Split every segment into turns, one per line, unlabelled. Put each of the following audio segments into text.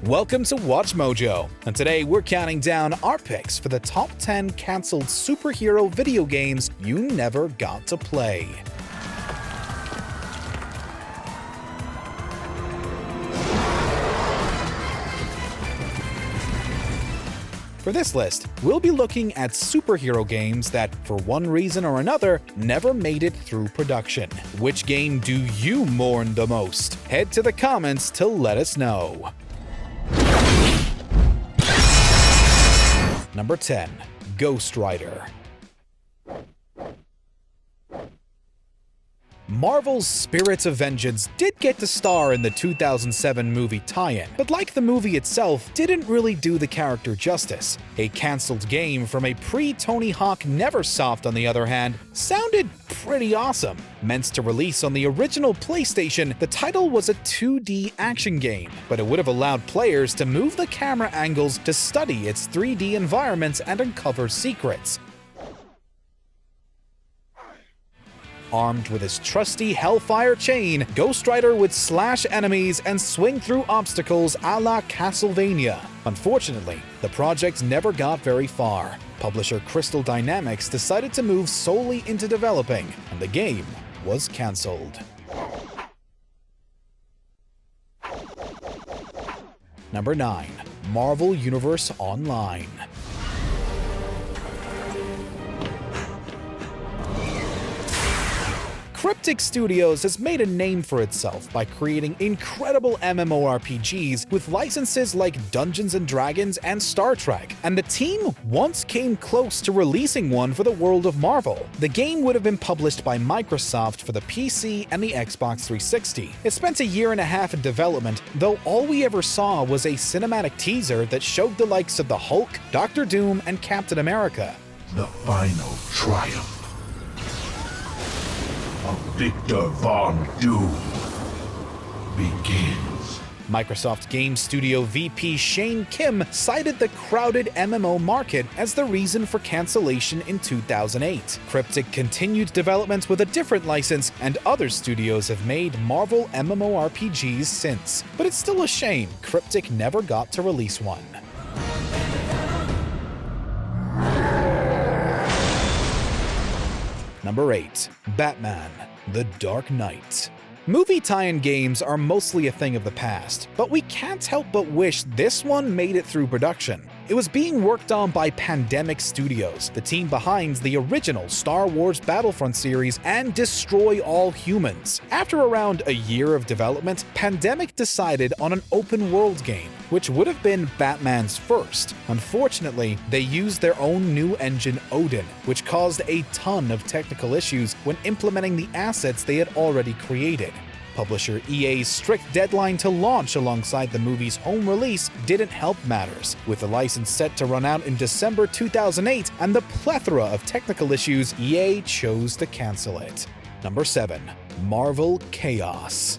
Welcome to WatchMojo, and today we're counting down our picks for the top 10 cancelled superhero video games you never got to play. For this list, we'll be looking at superhero games that, for one reason or another, never made it through production. Which game do you mourn the most? Head to the comments to let us know. Number 10. Ghost Rider. Marvel's Spirits of Vengeance did get to star in the 2007 movie tie-in, but like the movie itself, didn't really do the character justice. A cancelled game from a pre-Tony Hawk Neversoft, on the other hand, sounded pretty awesome. Meant to release on the original PlayStation, the title was a 2D action game, but it would have allowed players to move the camera angles to study its 3D environments and uncover secrets. Armed with his trusty Hellfire chain, Ghost Rider would slash enemies and swing through obstacles a la Castlevania. Unfortunately, the project never got very far. Publisher Crystal Dynamics decided to move solely into developing, and the game was cancelled. Number 9. Marvel Universe Online. Cryptic Studios has made a name for itself by creating incredible MMORPGs with licenses like Dungeons & Dragons and Star Trek, and the team once came close to releasing one for the world of Marvel. The game would have been published by Microsoft for the PC and the Xbox 360. It spent a year and a half in development, though all we ever saw was a cinematic teaser that showed the likes of the Hulk, Doctor Doom, and Captain America.
The final triumph. Victor Von Doom begins.
Microsoft Game Studio VP Shane Kim cited the crowded MMO market as the reason for cancellation in 2008. Cryptic continued development with a different license, and other studios have made Marvel MMORPGs since. But it's still a shame Cryptic never got to release one. Number 8. Batman: The Dark Knight. Movie tie-in games are mostly a thing of the past, but we can't help but wish this one made it through production. It was being worked on by Pandemic Studios, the team behind the original Star Wars Battlefront series and Destroy All Humans. After around a year of development, Pandemic decided on an open-world game, which would have been Batman's first. Unfortunately, they used their own new engine Odin, which caused a ton of technical issues when implementing the assets they had already created. Publisher EA's strict deadline to launch alongside the movie's home release didn't help matters. With the license set to run out in December 2008 and the plethora of technical issues, EA chose to cancel it. Number 7. Marvel Chaos.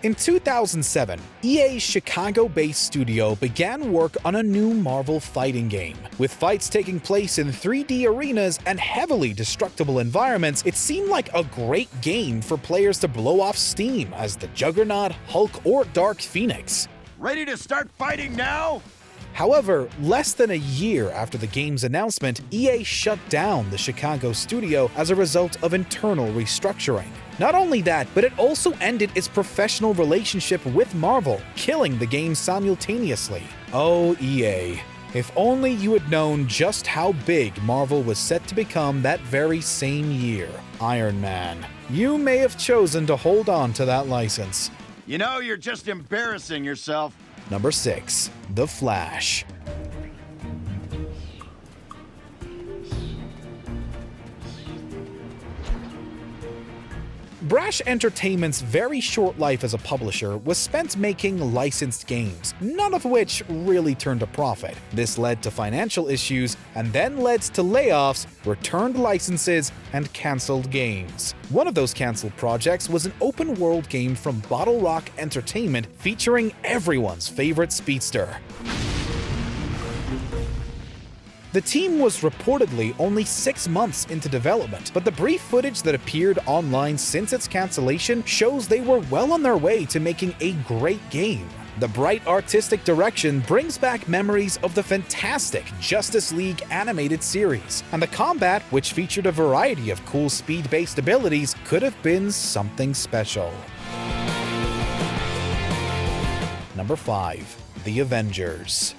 In 2007, EA's Chicago-based studio began work on a new Marvel fighting game. With fights taking place in 3D arenas and heavily destructible environments, it seemed like a great game for players to blow off steam as the Juggernaut, Hulk, or Dark Phoenix.
Ready to start fighting now?
However, less than a year after the game's announcement, EA shut down the Chicago studio as a result of internal restructuring. Not only that, but it also ended its professional relationship with Marvel, killing the game simultaneously. Oh, EA. If only you had known just how big Marvel was set to become that very same year. Iron Man. You may have chosen to hold on to that license.
You know, you're just embarrassing yourself.
Number 6. The Flash. Brash Entertainment's very short life as a publisher was spent making licensed games, none of which really turned a profit. This led to financial issues and then led to layoffs, returned licenses, and cancelled games. One of those cancelled projects was an open-world game from Bottle Rock Entertainment featuring everyone's favorite speedster. The team was reportedly only 6 months into development, but the brief footage that appeared online since its cancellation shows they were well on their way to making a great game. The bright artistic direction brings back memories of the fantastic Justice League animated series, and the combat, which featured a variety of cool speed-based abilities, could have been something special. Number 5. The Avengers.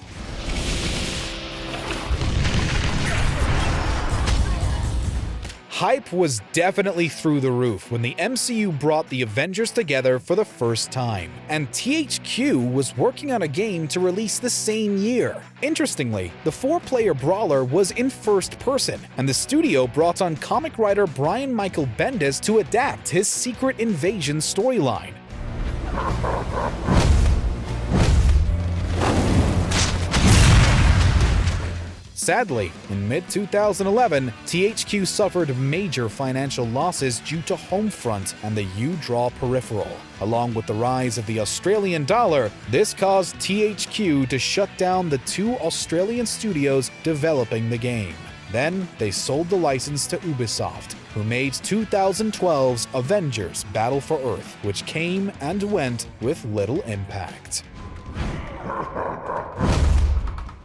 Hype was definitely through the roof when the MCU brought the Avengers together for the first time, and THQ was working on a game to release the same year. Interestingly, the 4-player brawler was in first person, and the studio brought on comic writer Brian Michael Bendis to adapt his Secret Invasion storyline. Sadly, in mid-2011, THQ suffered major financial losses due to Homefront and the U-Draw peripheral. Along with the rise of the Australian dollar, this caused THQ to shut down the 2 Australian studios developing the game. Then, they sold the license to Ubisoft, who made 2012's Avengers: Battle for Earth, which came and went with little impact.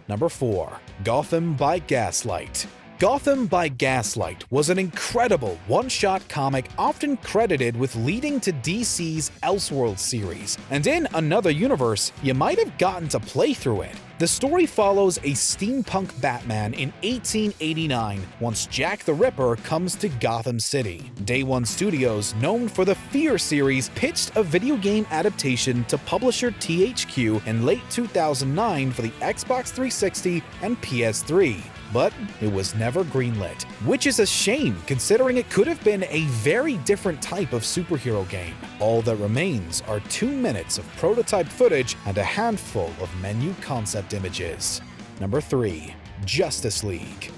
Number 4. Gotham by Gaslight. Gotham by Gaslight was an incredible one-shot comic often credited with leading to DC's Elseworlds series, and in another universe, you might have gotten to play through it. The story follows a steampunk Batman in 1889 once Jack the Ripper comes to Gotham City. Day One Studios, known for the Fear series, pitched a video game adaptation to publisher THQ in late 2009 for the Xbox 360 and PS3. But it was never greenlit, which is a shame considering it could have been a very different type of superhero game. All that remains are 2 minutes of prototype footage and a handful of menu concept images. Number 3. Justice League.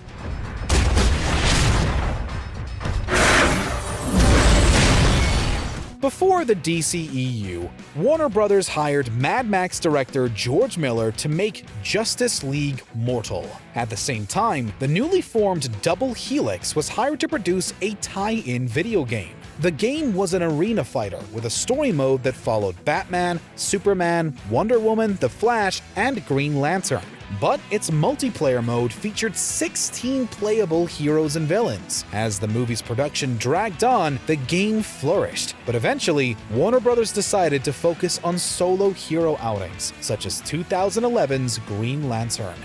Before the DCEU, Warner Bros. Hired Mad Max director George Miller to make Justice League Mortal. At the same time, the newly formed Double Helix was hired to produce a tie-in video game. The game was an arena fighter with a story mode that followed Batman, Superman, Wonder Woman, The Flash, and Green Lantern. But its multiplayer mode featured 16 playable heroes and villains. As the movie's production dragged on, the game flourished, but eventually, Warner Bros. Decided to focus on solo hero outings, such as 2011's Green Lantern.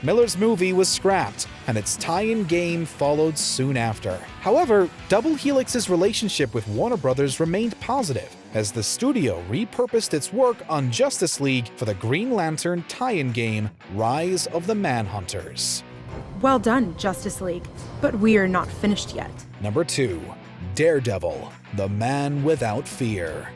Miller's movie was scrapped, and its tie-in game followed soon after. However, Double Helix's relationship with Warner Bros. Remained positive, as the studio repurposed its work on Justice League for the Green Lantern tie-in game Rise of the Manhunters.
Well done, Justice League, but we are not finished yet.
Number 2. Daredevil, the Man Without Fear.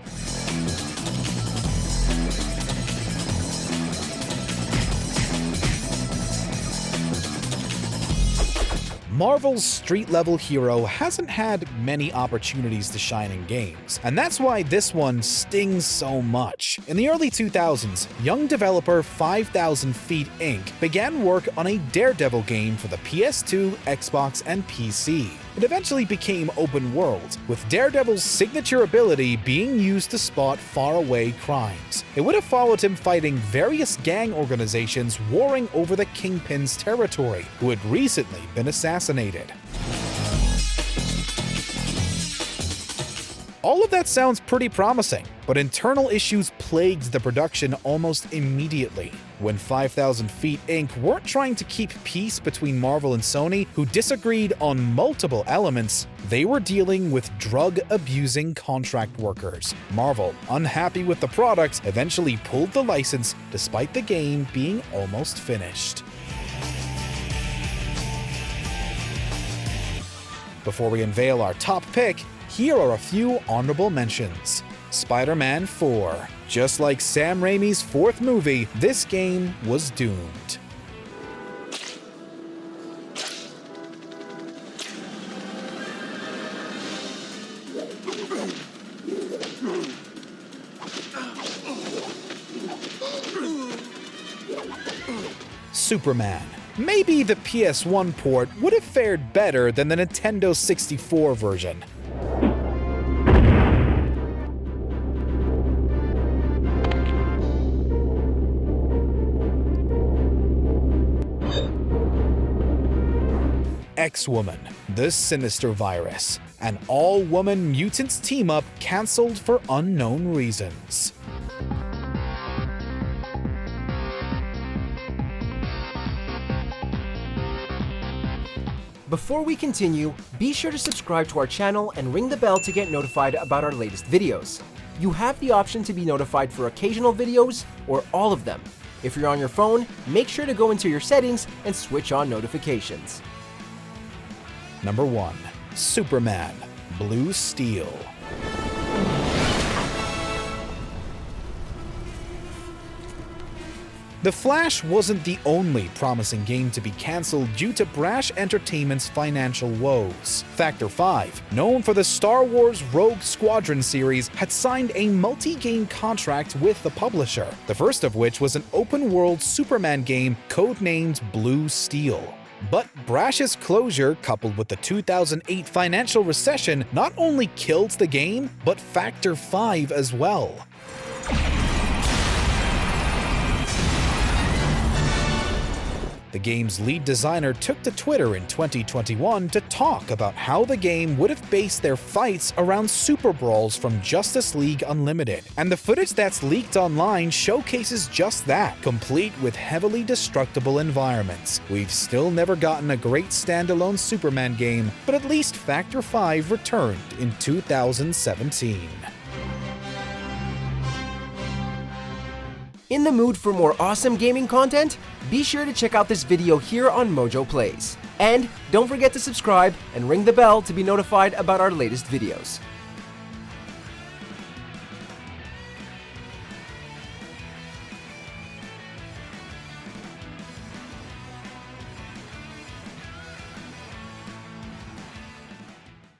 Marvel's street-level hero hasn't had many opportunities to shine in games, and that's why this one stings so much. In the early 2000s, young developer 5000 Feet Inc. began work on a Daredevil game for the PS2, Xbox, and PC. It eventually became open world, with Daredevil's signature ability being used to spot faraway crimes. It would have followed him fighting various gang organizations warring over the Kingpin's territory, who had recently been assassinated. All of that sounds pretty promising, but internal issues plagued the production almost immediately. When 5000 Feet Inc. weren't trying to keep peace between Marvel and Sony, who disagreed on multiple elements, they were dealing with drug-abusing contract workers. Marvel, unhappy with the product, eventually pulled the license despite the game being almost finished. Before we unveil our top pick, here are a few honorable mentions. Spider-Man 4. Just like Sam Raimi's 4th movie, this game was doomed. Superman. Maybe the PS1 port would have fared better than the Nintendo 64 version. X-Woman, the Sinister Virus. An all-woman mutants team-up cancelled for unknown reasons.
Before we continue, be sure to subscribe to our channel and ring the bell to get notified about our latest videos. You have the option to be notified for occasional videos or all of them. If you're on your phone, make sure to go into your settings and switch on notifications.
Number 1. Superman, Blue Steel. The Flash wasn't the only promising game to be cancelled due to Brash Entertainment's financial woes. Factor 5, known for the Star Wars Rogue Squadron series, had signed a multi-game contract with the publisher, the first of which was an open-world Superman game codenamed Blue Steel. But Brash's closure, coupled with the 2008 financial recession, not only killed the game, but Factor 5 as well. The game's lead designer took to Twitter in 2021 to talk about how the game would have based their fights around super brawls from Justice League Unlimited, and the footage that's leaked online showcases just that, complete with heavily destructible environments. We've still never gotten a great standalone Superman game, but at least Factor 5 returned in 2017.
In the mood for more awesome gaming content? Be sure to check out this video here on Mojo Plays. And don't forget to subscribe and ring the bell to be notified about our latest videos.